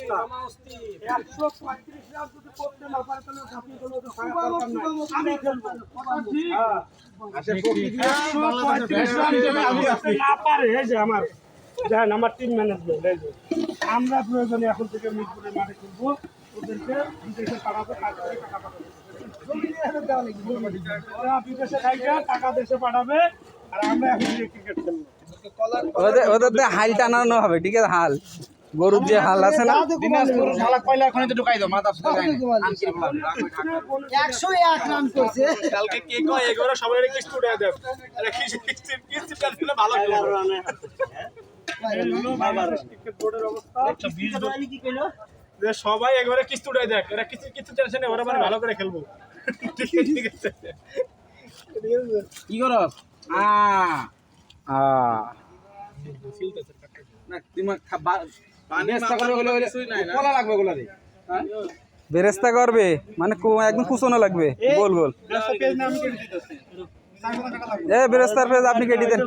অবস্থা 135 রান যদি করতে না পারে তাহলে জাতীয় দল আমি খেলবো আচ্ছা পক্ষী দিয়ে 135 রান যদি আমি করতে না পারে এই যে আমার জান আমার টিম ম্যানেজমেন্ট এই যে আমরা প্রয়োজনে এখন থেকে মিরপুরের মাঠে খেলবো ওদেরকে বিদেশে পাঠাবো টাকা পাঠাবো ওরা বিদেশে খাইকা টাকা দেশে পাঠাবে আর আমরা এখন ক্রিকেট খেলবো ওদের হাল টানানো হবে ঠিক আছে হাল গরুর যে হাল আছে না দিনাজপুর শালাক পাইলে এখন তো ঢুকাই দাও মাথা সুতা গায় 101 রান করছে কালকে কে কয় এগুলো সবাই কিস্তি উঠে দেব আরে কিস্তি পেলে ভালো খেলবে ক্রিকেট বোর্ডের অবস্থা 120 টাকা কি কইলো যে সবাই একবারে কিস্তি উঠে দেখ এরা কিছু টেনশন নেই ওরা মানে ভালো করে খেলবো ঠিক আছে কি করস না তুমি বেস্তা করবে বলে কোলা লাগবে গোলা রে বেরেস্তা করবে মানে একদম কুচনো লাগবে গোল গোল এ বেরেস্তার পেজ আপনি কেটে দেন